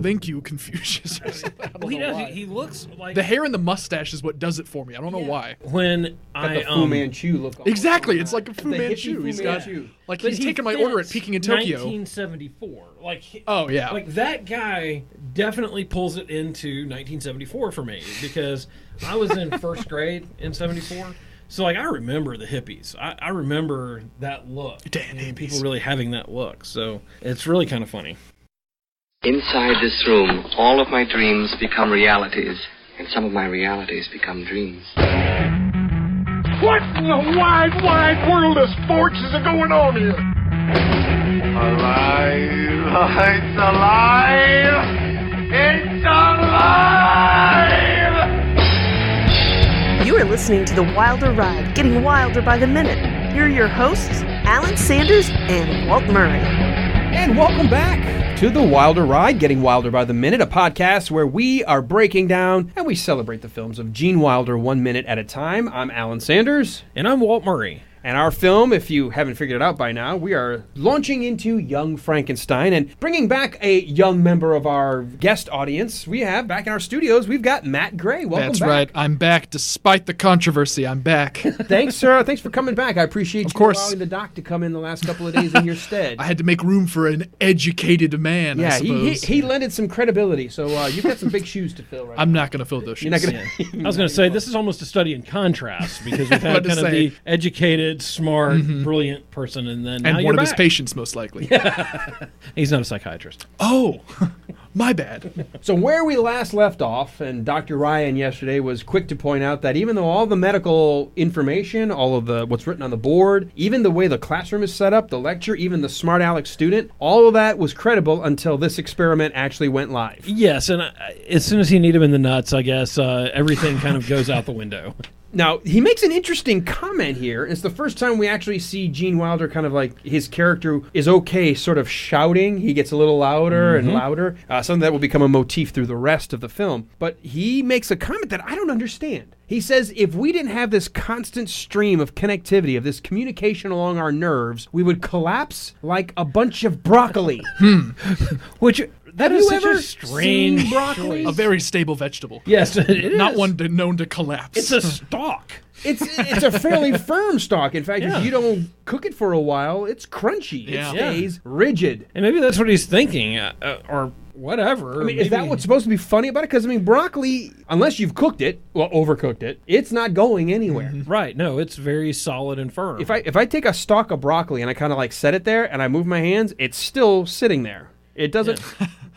thank you, Confucius. Or something. I don't know why. He looks like... The hair and the mustache is what does it for me. I don't know why. When Got the Fu Manchu look. Exactly, it's like a Fu The hippie Manchu. Fu He's got, Manchu. like But he's he taking my order at fits Peking in Tokyo. 1974. Oh, yeah. Like, that guy definitely pulls it into 1974 for me, because I was in first grade in 74. So, like, I remember the hippies. I remember that look. Damn hippies. People really having that look. So, it's really kind of funny. Inside this room, all of my dreams become realities, and some of my realities become dreams. What in the wide, wide world of sports is going on here? Alive! It's alive! It's alive! You are listening to The Wilder Ride, getting wilder by the minute. Here are your hosts, Alan Sanders and Walt Murray. And welcome back to The Wilder Ride, Getting Wilder by the Minute, a podcast where we are breaking down and we celebrate the films of Gene Wilder 1 minute at a time. I'm Alan Sanders. And I'm Walt Murray. And our film, if you haven't figured it out by now, we are launching into Young Frankenstein and bringing back a young member of our guest audience. We have, back in our studios, we've got Matt Gray. Welcome That's back. right. I'm back despite the controversy. I'm back. Thanks, sir. Thanks for coming back. I appreciate Of you course. allowing the doc to come in the last couple of days in your stead. I had to make room for an educated man, I Yeah, suppose. he lended some credibility, so you've got some big shoes to fill right I'm now. not going to fill those shoes. You're not gonna, I was going to say, this is almost a study in contrast, because we've had About to kind of say. the educated, smart, brilliant person, and then now And you're one of his back. patients, most likely. He's not a psychiatrist. Oh, my bad. So where we last left off, and Dr. Ryan yesterday was quick to point out that even though all the medical information, all of the what's written on the board, even the way the classroom is set up, the lecture, even the smart aleck student, all of that was credible until this experiment actually went live. Yes, and as soon as he need him in the nuts, I guess everything kind of goes out the window. Now, he makes an interesting comment here. It's the first time we actually see Gene Wilder kind of like his character is okay sort of shouting. He gets a little louder and louder, something that will become a motif through the rest of the film. But he makes a comment that I don't understand. He says, if we didn't have this constant stream of connectivity, of this communication along our nerves, we would collapse like a bunch of broccoli. Which, that Have is you such ever a strange seen broccoli? choice. A very stable vegetable. Yes, it is. Not one known to collapse. It's a stalk. It's a fairly firm stalk. In fact, Yeah. if you don't cook it for a while, it's crunchy. Yeah. It stays rigid. And maybe that's what he's thinking, or whatever. I mean, is that what's supposed to be funny about it? Because, I mean, broccoli, unless you've cooked it, well, overcooked it, it's not going anywhere. Right, no, it's very solid and firm. If I take a stalk of broccoli and I kind of like set it there and I move my hands, it's still sitting there. It doesn't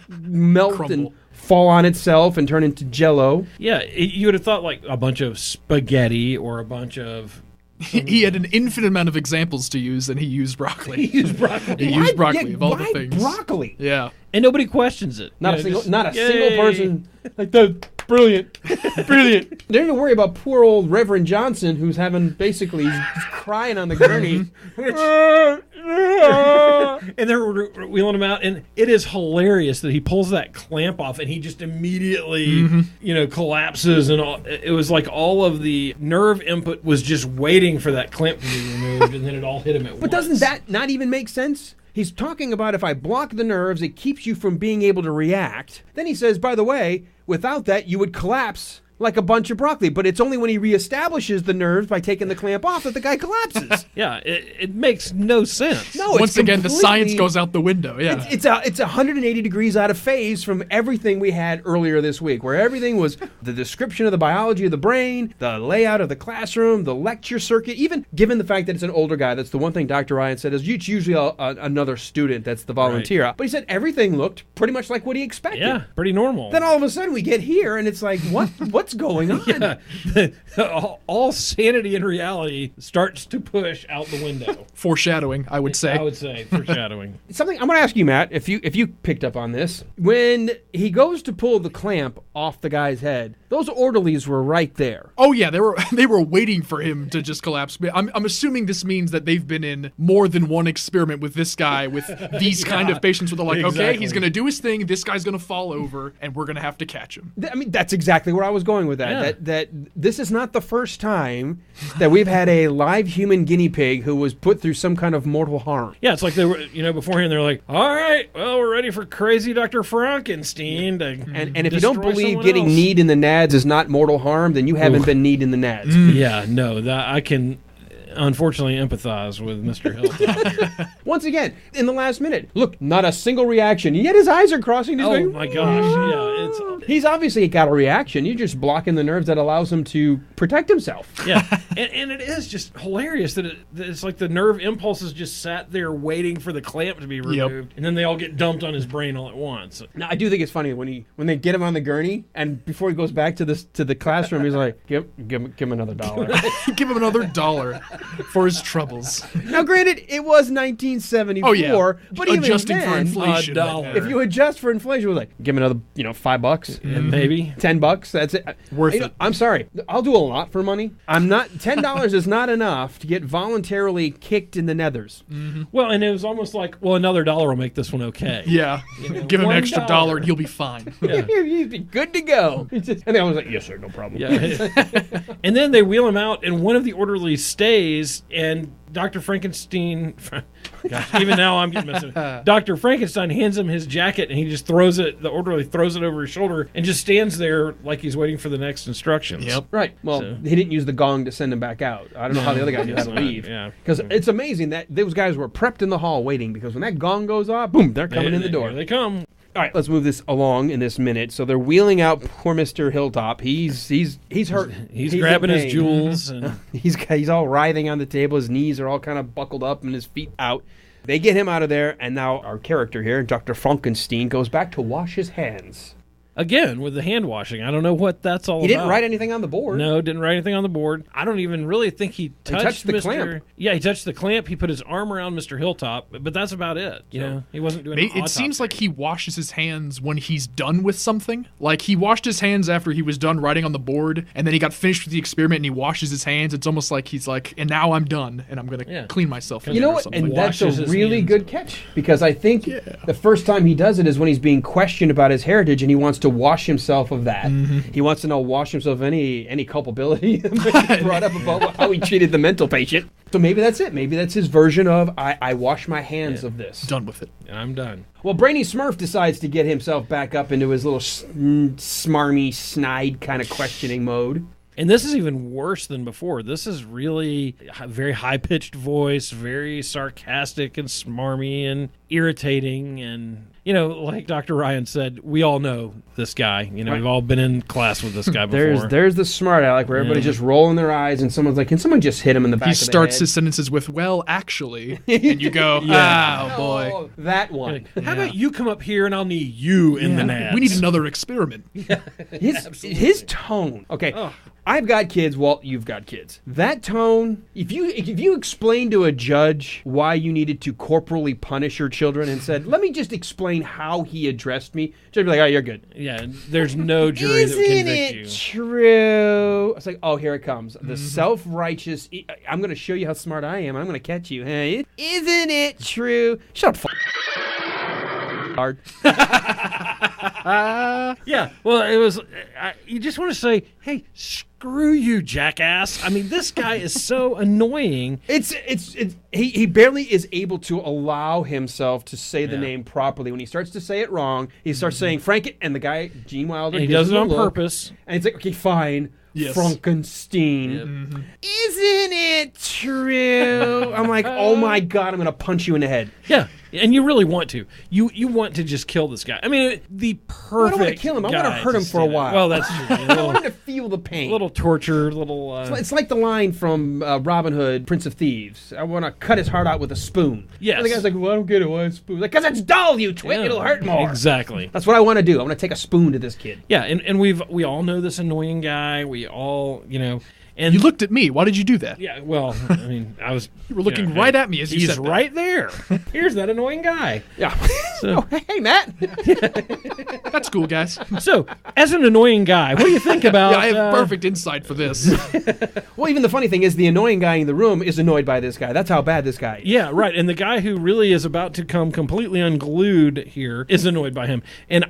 melt Crumble. and fall on itself and turn into Jell-O. Yeah, you would have thought like a bunch of spaghetti or a bunch of... He had an infinite amount of examples to use, and he used broccoli. He used broccoli. He used broccoli of all why the things. broccoli? Yeah. And nobody questions it. Not You a know, single, just, single yay. person like that. Brilliant, brilliant. They don't even worry about poor old Reverend Johnson, who's having basically he's crying on the gurney. And they're wheeling him out, and it is hilarious that he pulls that clamp off, and he just immediately, collapses, and all. It was like all of the nerve input was just waiting for that clamp to be removed, and then it all hit him at once. But doesn't that not even make sense? He's talking about if I block the nerves, it keeps you from being able to react. Then he says, by the way, without that, you would collapse like a bunch of broccoli. But it's only when he reestablishes the nerves by taking the clamp off that the guy collapses. Yeah, it makes no sense. No, it's Once again, the science completely- goes out the window. Yeah. It's 180 degrees out of phase from everything we had earlier this week, where everything was the description of the biology of the brain, the layout of the classroom, the lecture circuit, even given the fact that it's an older guy. That's the one thing Dr. Ryan said is it's usually another student that's the volunteer. But he said everything looked pretty much like what he expected. Yeah, pretty normal. Then all of a sudden we get here and it's like, what's going on? Yeah. all sanity and reality starts to push out the window. Foreshadowing, I would say. I would say foreshadowing. Something I'm going to ask you, Matt, if you picked up on this. When he goes to pull the clamp off the guy's head, those orderlies were right there. Oh yeah, they were waiting for him to just collapse. I'm assuming this means that they've been in more than one experiment with this guy with these kind of patients where they're like, okay, Exactly. he's gonna do his thing, this guy's gonna fall over, and we're gonna have to catch him. I mean, that's exactly where I was going going with that. Yeah. That this is not the first time that we've had a live human guinea pig who was put through some kind of mortal harm. Yeah, it's like they were, beforehand they're like, all right, well, we're ready for crazy Dr. Frankenstein to And if you don't destroy believe someone getting else. kneed in the nads is not mortal harm, then you haven't been kneed in the nads. Yeah, no, that I can unfortunately empathize with Mr. Hilltop here. Once again, in the last minute, look, not a single reaction. Yet his eyes are crossing. He's Oh going, my gosh, yeah, he's obviously got a reaction. You're just blocking the nerves that allows him to protect himself. yeah, and it is just hilarious that it's like the nerve impulses just sat there waiting for the clamp to be removed, and then they all get dumped on his brain all at once. Now, I do think it's funny when they get him on the gurney, and before he goes back to the classroom, he's like, give him another $1. Give him another $1 for his troubles. Now, granted, it was 1974. Oh yeah, but even adjusting for then, inflation. $1. if you adjust for inflation, it was like, give him another, $5. And maybe $10. That's it. Worth it. I'm sorry. I'll do a lot for money. I'm not. $10 is not enough to get voluntarily kicked in the nethers. Well, and it was almost like, well, another $1 will make this one okay. Yeah, give him an extra $1. $1 and he'll be fine. You'd be good to go. And then I was like, yes, sir, no problem. Yeah. And then they wheel him out, and one of the orderlies stays, and Dr. Frankenstein, gosh, even now I'm getting messed up. Dr. Frankenstein hands him his jacket, and he just throws it, the orderly throws it over his shoulder, and just stands there like he's waiting for the next instructions. Yep. Right. Well, So- he didn't use the gong to send him back out. I don't know how the other guy knew how to leave. Yeah. Because it's amazing that those guys were prepped in the hall waiting, because when that gong goes off, boom, they're coming in the door. Here they come. All right, let's move this along in this minute. So they're wheeling out poor Mr. Hilltop. He's hurt. He's in grabbing his pain. jewels. And He's all writhing on the table. His knees are all kind of buckled up and his feet out. They get him out of there, and now our character here, Dr. Frankenstein, goes back to wash his hands. again, with the hand washing, I don't know what that's all He about. didn't write anything on the board. No, didn't write anything on the board. I don't even really think he touched the Mr. clamp. Yeah, he touched the clamp. He put his arm around Mr. Hilltop, but that's about it. You know, he wasn't doing. It seems like he washes his hands when he's done with something. Like he washed his hands after he was done writing on the board, and then he got finished with the experiment, and he washes his hands. It's almost like he's like, and now I'm done, and I'm gonna clean myself. You know or what? something. And that's Washes a his really hands. good catch, because I think the first time he does it is when he's being questioned about his heritage, and he wants to wash himself of that. He wants to wash himself of any culpability brought up about how he treated the mental patient. So maybe that's it. Maybe that's his version of I wash my hands of this. Done with it. I'm done. Well, Brainy Smurf decides to get himself back up into his little smarmy, snide kind of questioning mode. And this is even worse than before. This is really a very high-pitched voice, very sarcastic and smarmy and irritating. And, you know, like Dr. Ryan said, we all know this guy. You know, we've all been in class with this guy before. There's the smart aleck where everybody's just rolling their eyes and someone's like, can someone just hit him in the back He of the starts head? his sentences with, well, actually, and you go, oh, boy. Oh, that one. How about you come up here and I'll need you in the nads? We need another experiment. His tone. Okay. I've got kids, Walt, you've got kids. That tone, if you explain to a judge why you needed to corporally punish your children and said, let me just explain how he addressed me, judge would be like, oh, you're good. Yeah, there's no jury that would Isn't convict it you. true? It's like, oh, here it comes. The self-righteous, I'm going to show you how smart I am. I'm going to catch you. Hey, isn't it true? Shut up, hard. Yeah, well, it was. You just want to say, "Hey, screw you, jackass!" I mean, this guy is so annoying. He barely is able to allow himself to say the name properly. When he starts to say it wrong, he starts saying Frank, and the guy Gene Wilder, And he gives does it him a on look, purpose. and it's like, okay, fine. Yes. Frankenstein. Isn't it true? I'm like, oh my God, I'm going to punch you in the head. Yeah, and you really want to. You want to just kill this guy. I mean, the perfect. I don't want to kill him. I want to guy hurt him for a stand up. while. Well, that's true. A I little, want him to feel the pain. little torture, little. It's like the line from Robin Hood, Prince of Thieves. I want to cut his heart out with a spoon. Yes. And the guy's like, well, I don't get it. Why a spoon? Like, because it's dull, you twit. Yeah, It'll hurt more. Exactly. That's what I want to do. I want to take a spoon to this kid. Yeah, and we all know this annoying guy. We all, you know. And You looked at me. Why did you do that? Yeah, well, I mean, I was. You were looking right at me as you he's said that. right there. Here's that annoying guy. Yeah. So, Hey, Matt. That's cool, guys. so, as an annoying guy, what do you think about? Yeah, I have perfect insight for this. Well, even the funny thing is the annoying guy in the room is annoyed by this guy. That's how bad this guy is. Yeah, right. And the guy who really is about to come completely unglued here is annoyed by him. And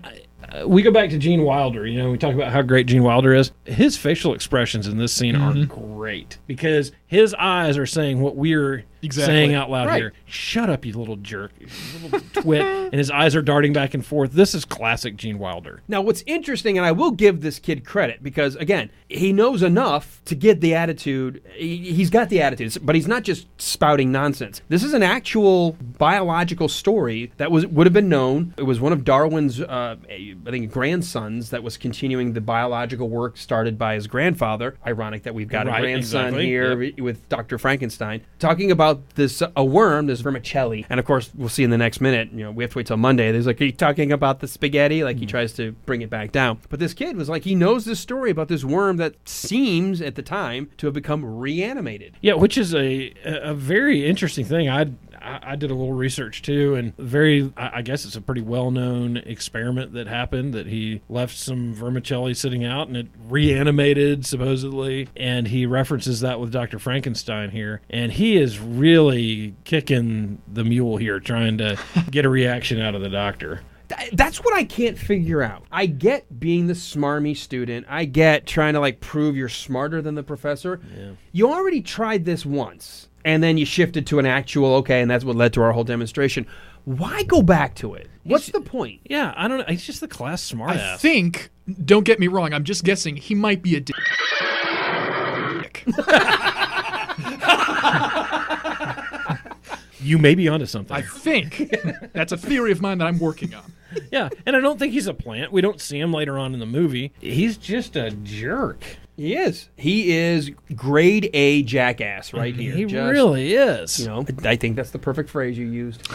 We go back to Gene Wilder. You know, we talk about how great Gene Wilder is. His facial expressions in this scene are great because his eyes are saying what we're saying out loud here. Shut up, you little jerk, you little twit. And his eyes are darting back and forth. This is classic Gene Wilder. Now, what's interesting, and I will give this kid credit because, again, he knows enough to get the attitude. He's got the attitude, but he's not just spouting nonsense. This is an actual biological story that would have been known. It was one of Darwin's, I think, grandsons that was continuing the biological work started by his grandfather. Ironic that we've got a grandson here with Dr. Frankenstein talking about this a worm, this vermicelli, and of course we'll see in the next minute. You know, we have to wait till Monday. There's like, are you talking about the spaghetti? Like he tries to bring it back down. But this kid was like, he knows this story about this worm that seems at the time to have become reanimated. Yeah, which is a very interesting thing. I did a little research too, and I guess it's a pretty well-known experiment that happened, that he left some vermicelli sitting out and it reanimated supposedly, and he references that with Dr. Frankenstein here, and he is really kicking the mule here, trying to get a reaction out of the doctor. That's what I can't figure out. I get being the smarmy student. I get trying to like prove you're smarter than the professor. Yeah. You already tried this once, and then you shifted to an actual, okay, and that's what led to our whole demonstration. Why go back to it? What's the point? Yeah, I don't know. He's just the class smartass. I think, don't get me wrong, I'm just guessing, he might be a dick. You may be onto something. I think. That's a theory of mine that I'm working on. Yeah, and I don't think he's a plant. We don't see him later on in the movie. He's just a jerk. He is. He is grade A jackass right here. He really is. You know, I think that's the perfect phrase you used.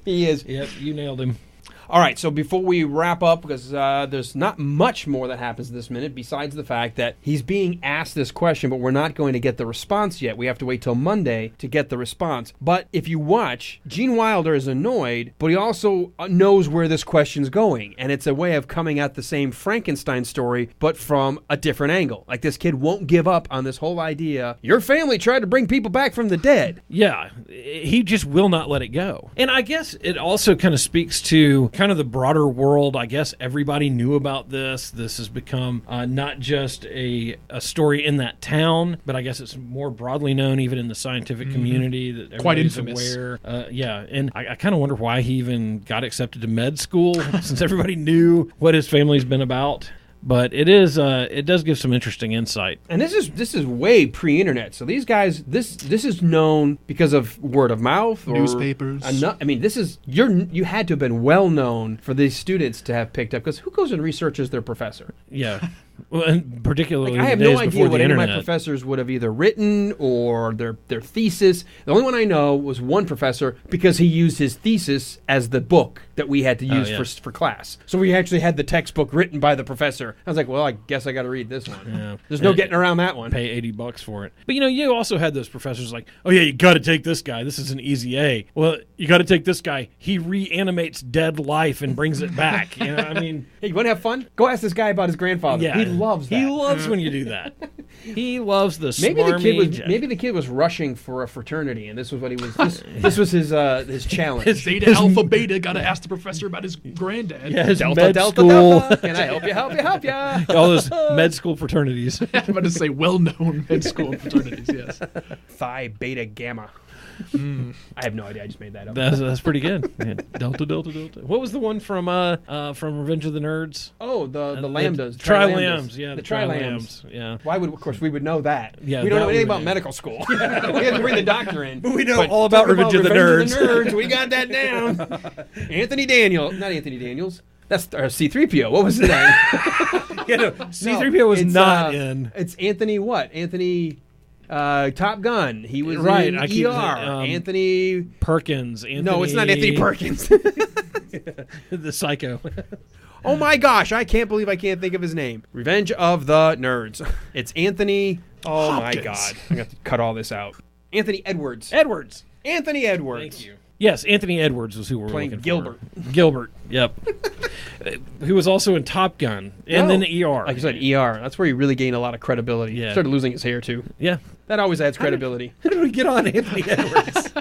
He is. Yep, you nailed him. All right, so before we wrap up, because there's not much more that happens this minute besides the fact that he's being asked this question, but we're not going to get the response yet. We have to wait till Monday to get the response. But if you watch, Gene Wilder is annoyed, but he also knows where this question's going, and it's a way of coming at the same Frankenstein story, but from a different angle. Like, this kid won't give up on this whole idea. Your family tried to bring people back from the dead. Yeah, he just will not let it go. And I guess it also kind of speaks to kind of the broader world. I guess everybody knew about this. This has become not just a story in that town, but I guess it's more broadly known even in the scientific community that everybody's quite infamous. Aware. Yeah, and I kind of wonder why he even got accepted to med school since everybody knew what his family's been about. But it does give some interesting insight. And this is way pre-internet. So these guys, this is known because of word of mouth or newspapers. I mean, this is you had to have been well known for these students to have picked up, because who goes and researches their professor? Yeah. Well, and particularly I have in the no days idea before what the any of internet. my professors would have either written or their thesis. The only one I know was one professor, because he used his thesis as the book that we had to use for class. So we actually had the textbook written by the professor. I was like, well, I guess I got to read this one. Yeah. There's no getting around that one. Pay $80 for it. But you also had those professors like, oh yeah, you got to take this guy. This is an easy A. Well, you got to take this guy. He reanimates dead life and brings it back. I mean, hey, you want to have fun? Go ask this guy about his grandfather. Yeah. He loves that. He loves when you do that. He loves the maybe smarmy. Maybe the kid was rushing for a fraternity, and this was what he was. This was his challenge. Zeta, Alpha, Beta. Got to ask the professor about his granddad. Yeah, his Delta, med Delta, school. Delta. Can I help you? All those med school fraternities. I'm about to say well-known med school fraternities. Yes. Phi Beta Gamma. I have no idea. I just made that up. That's pretty good. Yeah. Delta, Delta, Delta. What was the one from Revenge of the Nerds? Oh, the lambdas. Tri-lambs. Yeah, the tri-lambs. Yeah. Why would, of course, we would know that. Yeah, we don't that know anything we about know. medical school. We had to bring the doctor in. But we know all about Revenge of the Nerds. We got that down. Not Anthony Daniels. That's C-3PO. What was his name? C-3PO was not in. It's Anthony what? Anthony... Top Gun. He was right. in I keep ER. Anthony Perkins. No, it's not Anthony Perkins. The Psycho. Oh my gosh! I can't believe I can't think of his name. Revenge of the Nerds. It's Anthony. Oh Hopkins. my God! I got to cut all this out. Anthony Edwards. Anthony Edwards. Thank you. Yes, Anthony Edwards was who we're Playing looking Gilbert. for. Gilbert. Yep. He was also in Top Gun and then ER. Like you said, ER. That's where he really gained a lot of credibility. Yeah. Started losing his hair too. Yeah. That always adds credibility. How did we get on Anthony Edwards?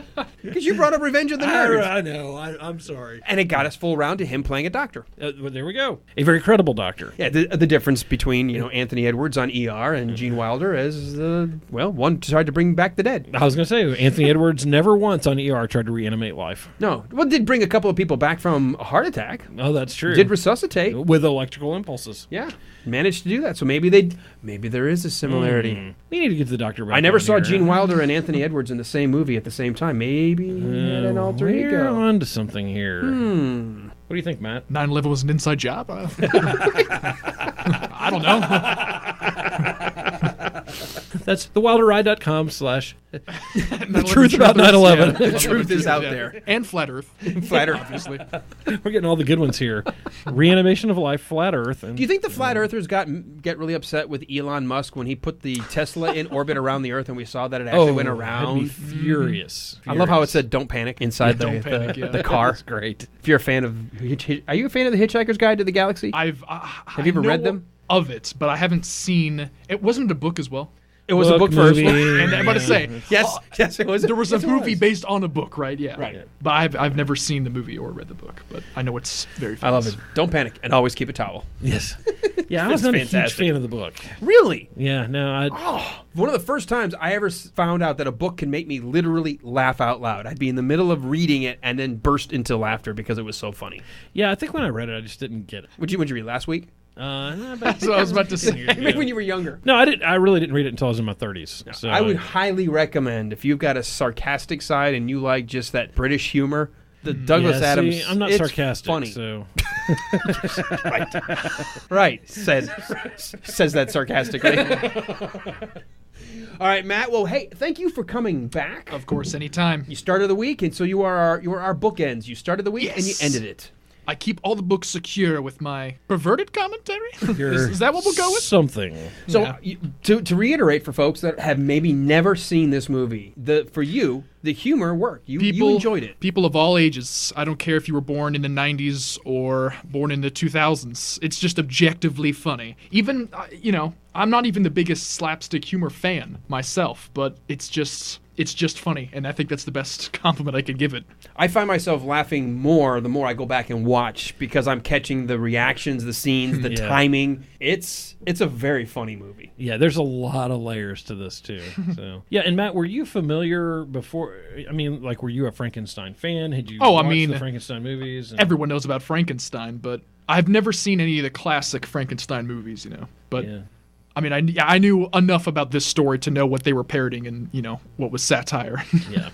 Because you brought up Revenge of the Nerds. I know. I'm sorry. And it got us full round to him playing a doctor. Well, there we go. A very credible doctor. Yeah, the difference between Anthony Edwards on ER and Gene Wilder is, one tried to bring back the dead. I was going to say, Anthony Edwards never once on ER tried to reanimate life. No. Well, did bring a couple of people back from a heart attack. Oh, that's true. Did resuscitate. With electrical impulses. Yeah. Managed to do that. So maybe there is a similarity. We need to get the doctor back. I never on saw here. Gene Wilder and Anthony Edwards in the same movie at the same time. Maybe an alter We're ego. on to something here. What do you think, Matt? 9/11 was an inside job? I don't know. That's thewilderride.com/ The truth about 9/11. The truth is out there. And Flat Earth. Flat Earth. Obviously. We're getting all the good ones here. Reanimation of life, flat Earth. And Do you think the flat earthers get really upset with Elon Musk when he put the Tesla in orbit around the Earth and we saw that it actually went I'd around? be furious. I love how it said "Don't panic" inside Don't panic, yeah. the car. That's great. If you're a fan of, are you a fan of the Hitchhiker's Guide to the Galaxy? Have you ever read them? Of it, but I haven't seen. It wasn't a book as well. It was a book first. movie. And I'm about to say, Yes, it was. there was a Yes, it movie was. based on a book, right? Yeah. Right. But I've never seen the movie or read the book, but I know it's very famous. I love it. Don't panic and always keep a towel. Yes. Yeah, I was not a huge fantastic. fan of the book. Really? Yeah, no, One of the first times I ever found out that a book can make me literally laugh out loud. I'd be in the middle of reading it and then burst into laughter because it was so funny. I think when I read it, I just didn't get it. Would you read last week? That's what I was about to say. Maybe when you were younger. No, I didn't. I really didn't read it until I was in my 30s. So I would highly recommend if you've got a sarcastic side and you like just that British humor. The Douglas Adams. I'm not it's sarcastic, Funny, so right? Says that sarcastically. All right, Matt. Well, hey, thank you for coming back. Of course, anytime. You started the week, and so you are our bookends. You started the week and you Yes. ended it. I keep all the books secure with my perverted commentary. Is that what we'll go with? something. So to reiterate for folks that have maybe never seen this movie, for you, the humor worked. You enjoyed it. People of all ages. I don't care if you were born in the 90s or born in the 2000s. It's just objectively funny. Even, I'm not even the biggest slapstick humor fan myself, but it's just funny, and I think that's the best compliment I could give it. I find myself laughing more the more I go back and watch because I'm catching the reactions, the scenes, the timing. It's a very funny movie. Yeah, there's a lot of layers to this too. So and Matt, were you familiar before? I mean, like, were you a Frankenstein fan? Had you watched the Frankenstein movies? Everyone knows about Frankenstein, but I've never seen any of the classic Frankenstein movies, But I mean, I knew enough about this story to know what they were parodying and, what was satire. Yeah.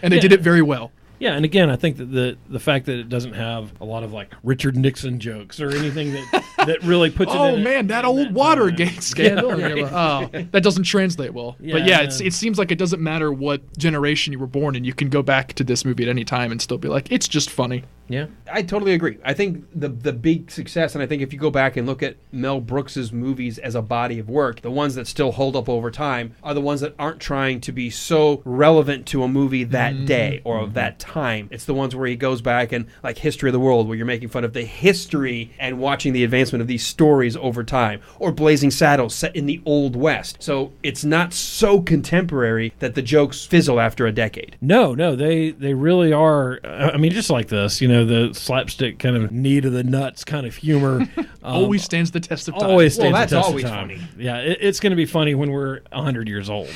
And they did it very well. Yeah, and again, I think that the fact that it doesn't have a lot of like Richard Nixon jokes or anything that really puts it in. Oh man, that old Watergate scandal. Yeah. Oh, that doesn't translate well. But it seems like it doesn't matter what generation you were born in. You can go back to this movie at any time and still be like, it's just funny. Yeah. I totally agree. I think the big success, and I think if you go back and look at Mel Brooks's movies as a body of work, the ones that still hold up over time are the ones that aren't trying to be so relevant to a movie that day or of that time. It's the ones where he goes back and, like History of the World, where you're making fun of the history and watching the advancement of these stories over time, or Blazing Saddles set in the Old West. So it's not so contemporary that the jokes fizzle after a decade. No, they really are. I mean, just like this, the slapstick kind of knee to the nuts kind of humor. Always stands the test of time. Always stands that's the test always of time. funny. Yeah, it's going to be funny when we're 100 years old.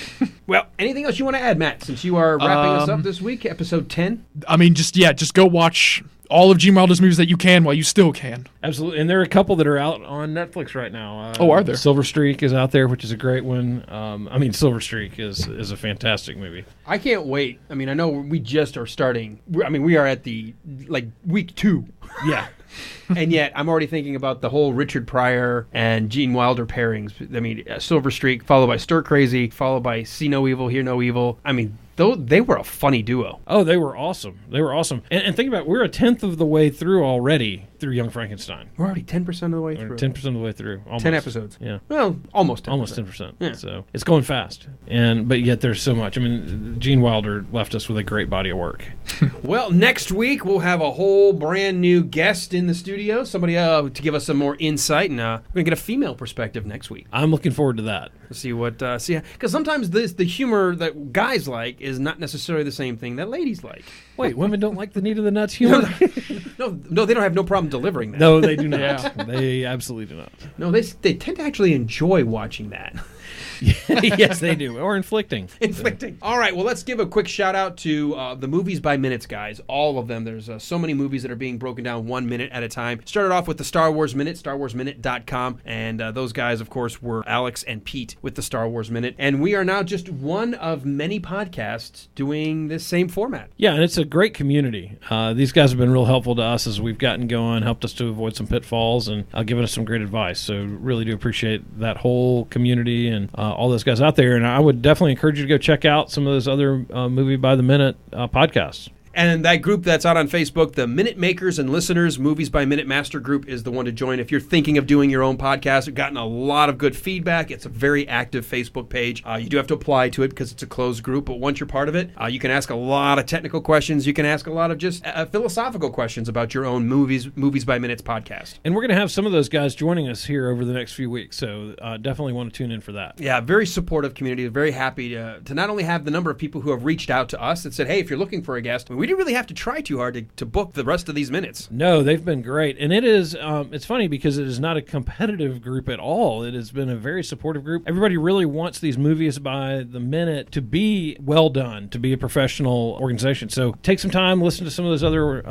Well, anything else you want to add, Matt, since you are wrapping us up this week, episode 10? I mean, just go watch all of Gene Wilder's movies that you can while you still can. Absolutely. And there are a couple that are out on Netflix right now. Are there? Silver Streak is out there, which is a great one. Silver Streak is a fantastic movie. I can't wait. I mean, I know we just are starting. We are at the, week 2. Yeah. And yet, I'm already thinking about the whole Richard Pryor and Gene Wilder pairings. I mean, Silver Streak, followed by Stir Crazy, followed by See No Evil, Hear No Evil. I mean, they were a funny duo. Oh, they were awesome. And think about it, we're a tenth of the way through through Young Frankenstein. We're already 10% of the way We're through. 10% of the way through. Almost. 10 episodes. Yeah. Well, almost 10%. Almost 10%. Yeah. So it's going fast. But yet there's so much. I mean, Gene Wilder left us with a great body of work. Well, next week we'll have a whole brand new guest in the studio. Somebody to give us some more insight. And we're going to get a female perspective next week. I'm looking forward to that. See what, because sometimes the humor that guys like is not necessarily the same thing that ladies like. Wait, women don't like the Neat of the Nuts humor? No, they don't have no problem delivering that. No, they do not. They absolutely do not. No, they tend to actually enjoy watching that. Yes, they do. Or inflicting. Inflicting. All right, well, let's give a quick shout out to the Movies by Minutes guys. All of them. There's so many movies that are being broken down 1 minute at a time. Started off with the Star Wars Minute, StarWarsMinute.com. And those guys, of course, were Alex and Pete with the Star Wars Minute. And we are now just one of many podcasts doing this same format. Yeah, and it's a great community. These guys have been real helpful to us as we've gotten going, helped us to avoid some pitfalls, and given us some great advice. So really do appreciate that whole community and all those guys out there. And I would definitely encourage you to go check out some of those other Movie by the Minute podcasts. And that group that's out on Facebook, the Minute Makers and Listeners Movies by Minute Master Group, is the one to join if you're thinking of doing your own podcast. We've gotten a lot of good feedback. It's a very active Facebook page. You do have to apply to it because it's a closed group, but once you're part of it, you can ask a lot of technical questions. You can ask a lot of just philosophical questions about your own Movies by Minutes podcast. And we're going to have some of those guys joining us here over the next few weeks, so definitely want to tune in for that. Yeah, very supportive community. Very happy to not only have the number of people who have reached out to us that said, hey, if you're looking for a guest, we didn't really have to try too hard to book the rest of these minutes. No, they've been great. And it is, it's funny because it is not a competitive group at all. It has been a very supportive group. Everybody really wants these movies by the minute to be well done, to be a professional organization. So take some time, listen to some of those other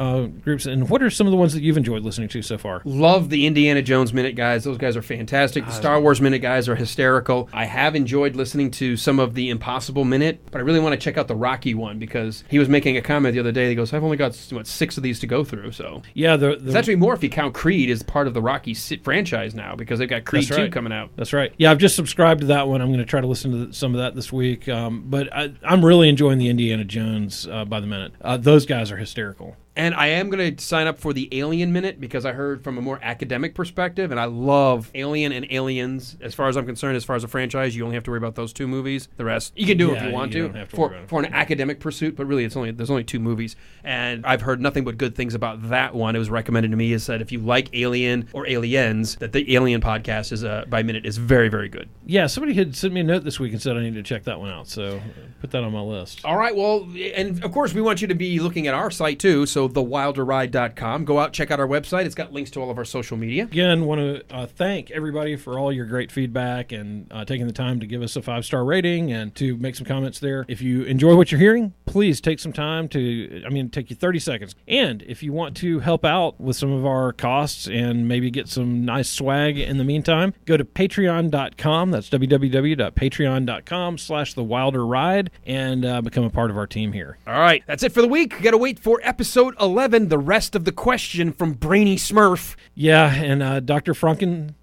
groups. And what are some of the ones that you've enjoyed listening to so far? Love the Indiana Jones Minute guys. Those guys are fantastic. The Star Wars Minute guys are hysterical. I have enjoyed listening to some of the Impossible Minute, but I really want to check out the Rocky one because he was making a comment the other day. He goes, I've only got 6 of these to go through. So yeah, it's actually more if you count Creed as part of the Rocky franchise now because they've got Creed 2 coming out. That's right. Yeah, I've just subscribed to that one. I'm going to try to listen to some of that this week. But I'm really enjoying the Indiana Jones by the minute. Those guys are hysterical. And I am going to sign up for the Alien Minute because I heard from a more academic perspective, and I love Alien and Aliens. As far as I'm concerned, as far as a franchise, you only have to worry about those 2 movies. The rest, you can do if you want to for an academic pursuit, but really there's only 2 movies. And I've heard nothing but good things about that one. It was recommended to me. It said if you like Alien or Aliens, that the Alien podcast is by minute is very, very good. Yeah, somebody had sent me a note this week and said I need to check that one out, so put that on my list. All right, well, and of course we want you to be looking at our site too, so thewilderride.com. Go out, check out our website. It's got links to all of our social media. Again, want to thank everybody for all your great feedback and taking the time to give us a 5-star rating and to make some comments there. If you enjoy what you're hearing, please take some time take you 30 seconds. And if you want to help out with some of our costs and maybe get some nice swag in the meantime, go to patreon.com. That's www.patreon.com/thewilderride and become a part of our team here. All right, that's it for the week. Got to wait for episode 11, the rest of the question from Brainy Smurf. Yeah, and Dr. Frankenstein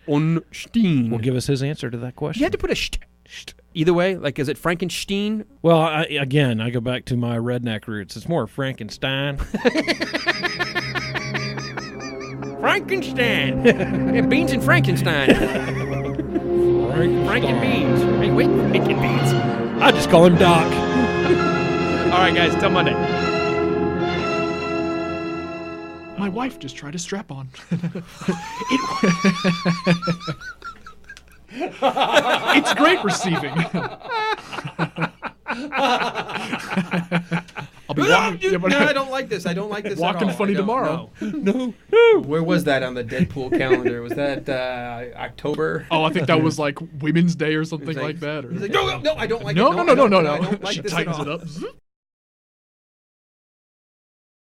will give us his answer to that question. You had to put a st. Either way, like, is it Frankenstein? Well, I go back to my redneck roots. It's more Frankenstein. Frankenstein. Yeah, beans and Frankenstein. Franken beans. Hey, wait, Franken beans. I just call him Doc. All right, guys, till Monday. My wife just tried a strap-on. It's great receiving. I'll be walking. No, I don't like this. Walking funny tomorrow. No. Where was that on the Deadpool calendar? Was that October? Oh, I think that was like Women's Day or something like that. He's like, no, I don't like it. No. I don't like She this tightens at all. it up.